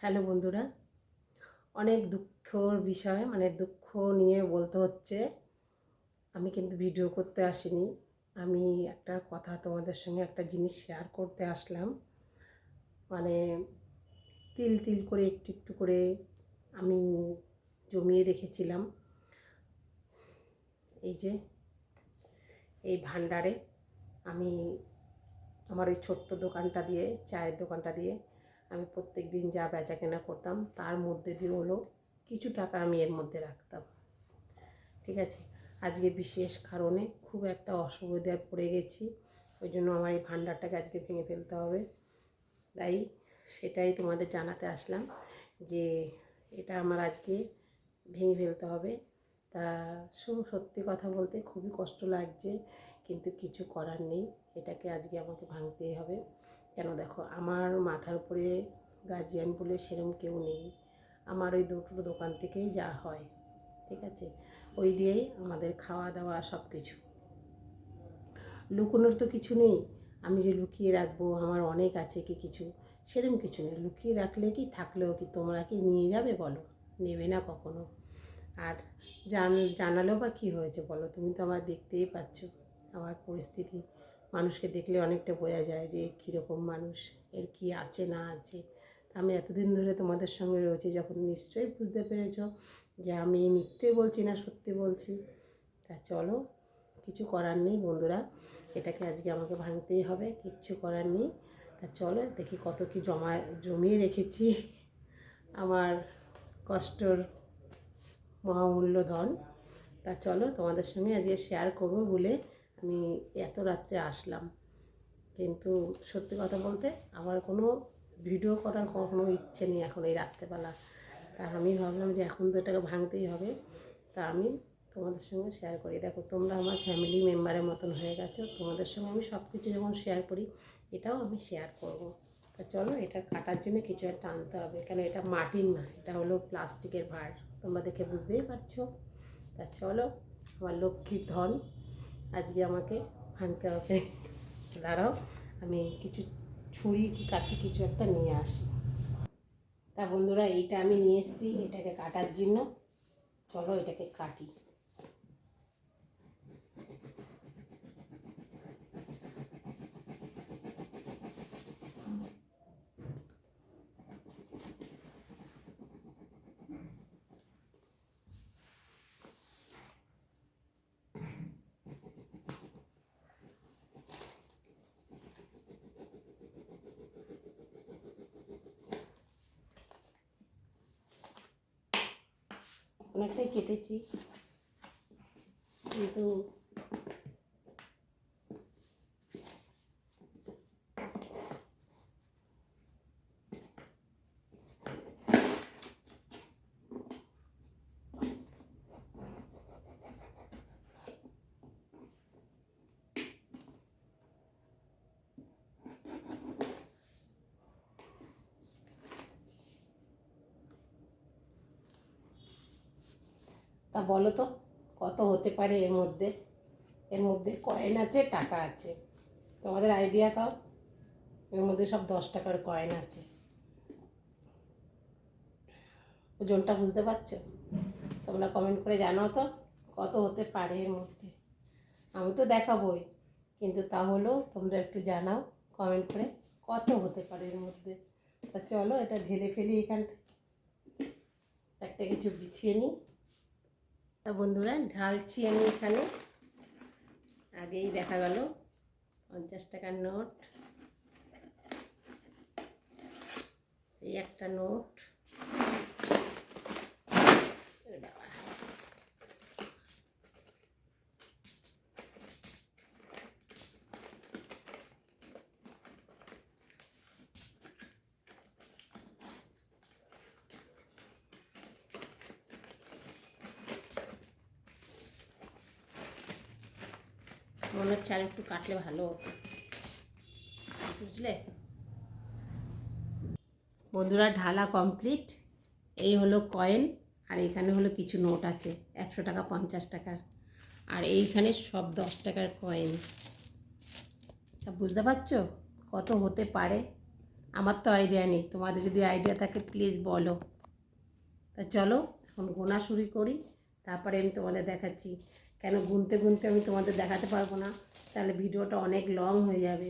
Hello বন্ধুরা, অনেক দুঃখর বিষয় দুঃখ নিয়ে বলতে হচ্ছে। আমি কিন্তু ভিডিও করতে আসিনি। আমি একটা কথা তোমাদের সঙ্গে একটা জিনিস শেয়ার করতে আসলাম। মানে তিল তিল করে একটু একটু করে আমি জমিয়ে রেখেছিলাম এই যে এই ভান্ডারে। আমি আমার ওই ছোট্ট দোকানটা দিয়ে, চায়ের দোকানটা দিয়ে আমি প্রত্যেক দিন যা বেচা কেনা করতাম তার মধ্যে দিয়ে হলো কিছু টাকা আমি এর মধ্যে রাখতাম। ঠিক আছে, আজকে বিশেষ কারণে খুব একটা অসুবিধায় পড়ে গেছি, ওই জন্য আমার এই ভান্ডারটাকে আজকে ভেঙে ফেলতে হবে। তাই সেটাই তোমাদের জানাতে আসলাম যে এটা আমার আজকে ভেঙে ফেলতে হবে। তা সত্যি কথা বলতে খুবই কষ্ট লাগছে, কিন্তু কিছু করার নেই, এটাকে আজকে আমাকে ভাঙতেই হবে। কেন দেখো, আমার মাথার উপরে গার্জিয়ান বলে সেরকম কেউ নেই। আমার ওই দুটো দোকান থেকেই যা হয়, ঠিক আছে, ওই দিয়েই আমাদের খাওয়া দাওয়া সব কিছু। লুকোনোর তো কিছু নেই। আমি যে লুকিয়ে রাখবো আমার অনেক আছে কি কিছু, সেরকম কিছু নেই। লুকিয়ে রাখলে কি, থাকলেও কি তোমরা কি নিয়ে যাবে বলো? নেবে না কখনো। আর জানালেও বা কী হয়েছে বলো? তুমি তো আমার দেখতেই পাচ্ছ আমার পরিস্থিতি। মানুষকে দেখলে অনেকটা বোঝা যায় যে কীরকম মানুষ, এর কি আছে না আছে। আমি এতদিন ধরে তোমাদের সঙ্গে রয়েছি যখন, নিশ্চয়ই বুঝতে পেরেছ যে আমি মিথ্যে বলছি না সত্যি বলছি। তা চলো, কিছু করার নেই বন্ধুরা, এটাকে আজকে আমাকে ভাঙতেই হবে, কিচ্ছু করার নেই। তা চলো দেখি কত কি জমিয়ে রেখেছি, আমার কষ্টর মহামূল্য ধন। তা চলো তোমাদের সঙ্গে আজকে শেয়ার করবো বলে আমি এত রাত্রে আসলাম। কিন্তু সত্যি কথা বলতে আমার কোনো ভিডিও করার কোনো ইচ্ছে নেই এখন এই রাত্রেবেলা। তা আমি ভাবলাম যে এখন তো এটাকে ভাঙতেই হবে, তা আমি তোমাদের সঙ্গে শেয়ার করি। দেখো, তোমরা আমার ফ্যামিলি মেম্বারের মতন হয়ে গেছো, তোমাদের সঙ্গে আমি সব কিছু যখন শেয়ার করি, এটাও আমি শেয়ার করব। তা চলো, এটা কাটার জন্য কিছু একটা আনতে হবে, কেন এটা মাটির না, এটা হলো প্লাস্টিকের ভাঁড়, তোমরা দেখে বুঝতেই পারছো। তা চলো, আমার লক্ষ্মীর ধন আজকে আমাকে ভাঙতে হবে। দাঁড়াও, আমি কিছু ছুরি কি কাছে কিছু একটা নিয়ে আসি। তা বন্ধুরা, এইটা আমি নিয়ে এসেছি এটাকে কাটার জন্য। চলো এটাকে কাটি। অনেকটাই কেটেছি, কিন্তু তা বলো তো কত হতে পারে এর মধ্যে? এর মধ্যে কয়েন আছে, টাকা আছে, তোমাদের আইডিয়া দাও। এর মধ্যে সব 10 টাকার কয়েন আছে। ওজনটা বুঝতে পারছো? তোমরা কমেন্ট করে জানাও তো কত হতে পারে এর মধ্যে। আমি তো দেখাবোই, কিন্তু তাহলেও তোমরা একটু জানাও কমেন্ট করে কত হতে পারে এর মধ্যে। তা চলো এটা ঢেলে ফেলি, এখানটা একটা কিছু বিছিয়ে নিই। তা বন্ধুরা, ঢালছি আমি এখানে। আগেই দেখা গেল 50 টাকার নোট, এই একটা নোট। মনে হচ্ছে আর একটু কাটলে ভালো হতো, বুঝলে বন্ধুরা। ঢালা কমপ্লিট। এই হলো কয়েন, আর এখানে হলো কিছু নোট আছে, 100 টাকা, 50 টাকার, আর এইখানে সব 10 টাকার কয়েন। তা বুঝতে পারছো কত হতে পারে? আমার তো আইডিয়া নেই, তোমাদের যদি আইডিয়া থাকে প্লিজ বলো। তা চলো এখন গোনা শুরু করি, তারপরে আমি তোমাদের দেখাচ্ছি। কেন গুনতে গুনতে আমি তোমাদের দেখাতে পারবো না, তাহলে ভিডিওটা অনেক লং হয়ে যাবে।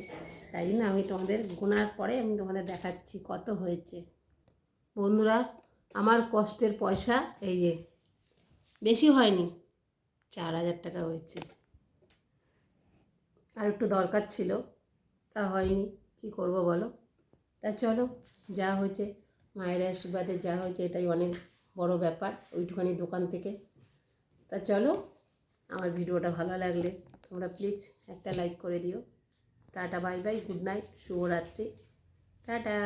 তাই জন্য আমি তোমাদের গোনার পরে আমি তোমাদের দেখাচ্ছি কত হয়েছে। বন্ধুরা, আমার কষ্টের পয়সা এই যে, বেশি হয়নি, 4,000 টাকা হয়েছে। আর একটু দরকার ছিল, তা হয়নি, কি করব বলো। তা চলো, যা হয়েছে মায়ের আশীর্বাদে যা হয়েছে এটাই অনেক বড় ব্যাপার ওইটুখানি দোকান থেকে। তা চলো, আমার ভিডিওটা ভালো লাগলে তোমরা প্লিজ একটা লাইক করে দিও। Tata, bye bye, good night, শুভরাত্রি, টাটা।